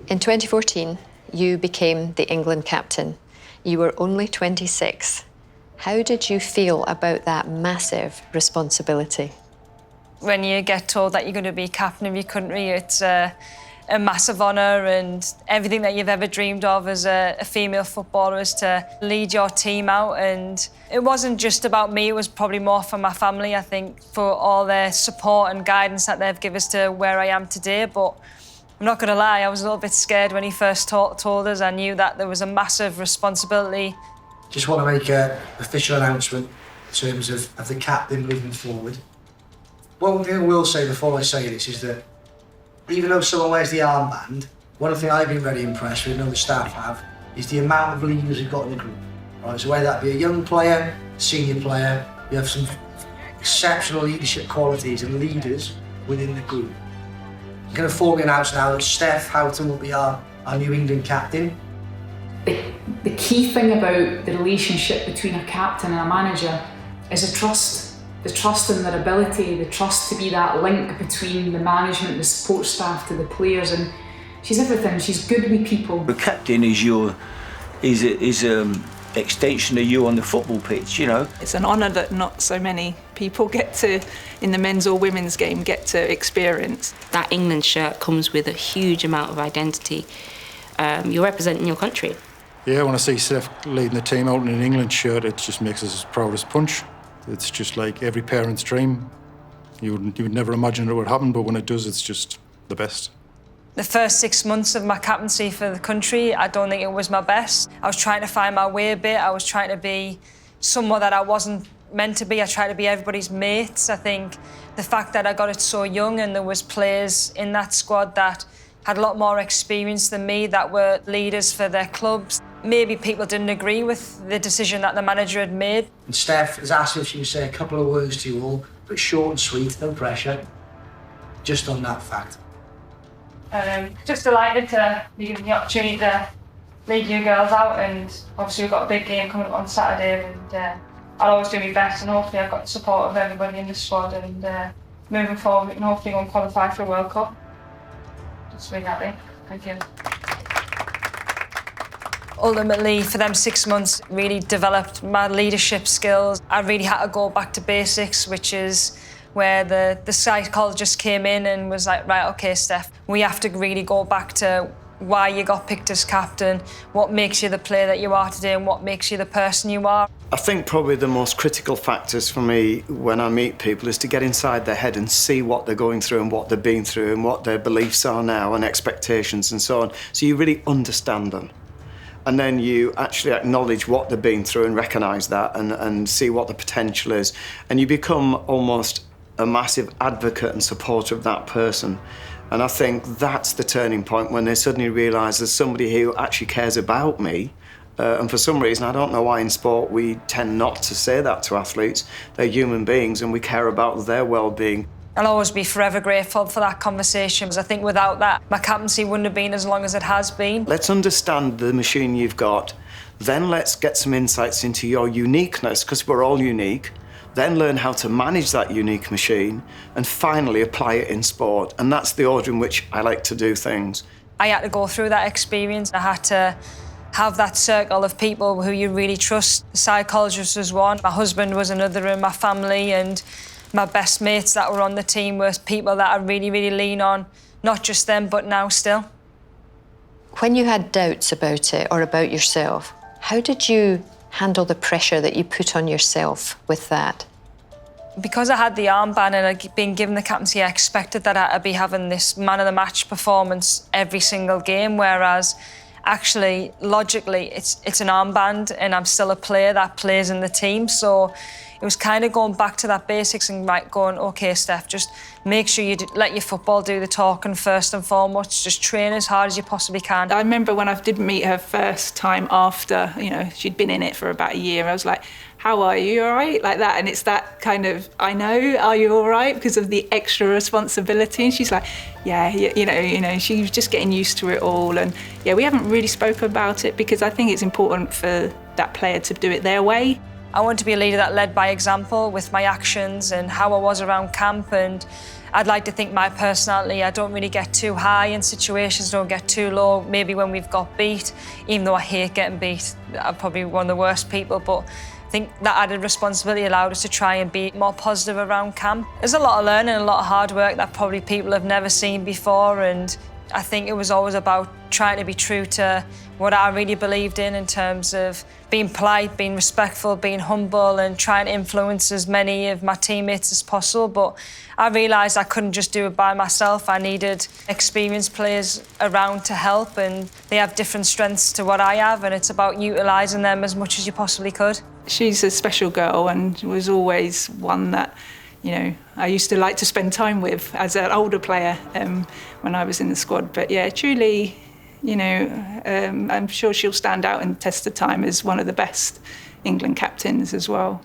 In 2014, you became the England captain. You were only 26. How did you feel about that massive responsibility? When you get told that you're going to be captain of your country, it's a massive honour, and everything that you've ever dreamed of as a female footballer is to lead your team out. And it wasn't just about me, it was probably more for my family, I think, for all their support and guidance that they've given us to where I am today. But I'm not going to lie, I was a little bit scared when he first told us. I knew that there was a massive responsibility. Just want to make an official announcement in terms of the captain moving forward. One thing I will say before I say this is that even though someone wears the armband, one thing I've been very impressed with, and other staff have, is the amount of leaders we've got in the group. Right, so whether that be a young player, senior player, you have some exceptional leadership qualities and leaders within the group. I'm going to formally announce now that Steph Houghton will be our new England captain. The key thing about the relationship between a captain and a manager is a trust. The trust in their ability, the trust to be that link between the management, the support staff to the players, and she's everything. She's good with people. The captain is extension of you on the football pitch, you know. It's an honour that not so many people get to, in the men's or women's game, get to experience. That England shirt comes with a huge amount of identity. You're representing your country. Yeah, when I see Steph leading the team out in an England shirt, it just makes us as proud as punch. It's just like every parent's dream. You would never imagine it would happen, but when it does, it's just the best. The first 6 months of my captaincy for the country, I don't think it was my best. I was trying to find my way a bit. I was trying to be someone that I wasn't meant to be. I tried to be everybody's mates. I think the fact that I got it so young and there was players in that squad that had a lot more experience than me, that were leaders for their clubs. Maybe people didn't agree with the decision that the manager had made. And Steph has asked if she can say a couple of words to you all, but short and sweet, no pressure, just on that fact. Just delighted to be given the opportunity to lead you girls out, and obviously we've got a big game coming up on Saturday, and I'll always do my best, and hopefully I've got the support of everybody in the squad, and moving forward we can hopefully go and qualify for a World Cup. Just really happy. Thank you. Ultimately, for them 6 months, really developed my leadership skills. I really had to go back to basics, which is where the psychologist came in and was like, right, OK, Steph, we have to really go back to why you got picked as captain, what makes you the player that you are today, and what makes you the person you are. I think probably the most critical factors for me when I meet people is to get inside their head and see what they're going through and what they've been through and what their beliefs are now and expectations and so on. So you really understand them. And then you actually acknowledge what they've been through and recognise that and see what the potential is. And you become almost a massive advocate and supporter of that person. And I think that's the turning point, when they suddenly realise there's somebody who actually cares about me. And for some reason, I don't know why in sport we tend not to say that to athletes. They're human beings and we care about their well-being. I'll always be forever grateful for that conversation, because I think without that, my captaincy wouldn't have been as long as it has been. Let's understand the machine you've got, then let's get some insights into your uniqueness, because we're all unique, then learn how to manage that unique machine, and finally apply it in sport. And that's the order in which I like to do things. I had to go through that experience. I had to have that circle of people who you really trust. The psychologist was one, my husband was another in my family, and my best mates that were on the team were people that I really, really lean on, not just them, but now still. When you had doubts about it or about yourself, how did you handle the pressure that you put on yourself with that? Because I had the armband and I'd been given the captaincy, I expected that I'd be having this man of the match performance every single game, whereas actually, logically, it's an armband and I'm still a player that plays in the team. So it was kind of going back to that basics and going, OK, Steph, just make sure you let your football do the talking first and foremost. Just train as hard as you possibly can. I remember when I did meet her first time after, she'd been in it for about a year. I was like, how are you, all right? Like that. And it's that kind of, I know, are you all right? Because of the extra responsibility. And she's like, yeah, she was just getting used to it all. And yeah, we haven't really spoken about it because I think it's important for that player to do it their way. I want to be a leader that led by example with my actions and how I was around camp, and I'd like to think my personality, I don't really get too high in situations, don't get too low, maybe when we've got beat, even though I hate getting beat. I'm probably one of the worst people, but I think that added responsibility allowed us to try and be more positive around camp. There's a lot of learning, a lot of hard work that probably people have never seen before, and I think it was always about trying to be true to what I really believed in terms of being polite, being respectful, being humble, and trying to influence as many of my teammates as possible. But I realised I couldn't just do it by myself. I needed experienced players around to help, and they have different strengths to what I have, and it's about utilising them as much as you possibly could. She's a special girl and was always one that, you know, I used to like to spend time with as an older player when I was in the squad. But yeah, truly, you know, I'm sure she'll stand out and test the time as one of the best England captains as well.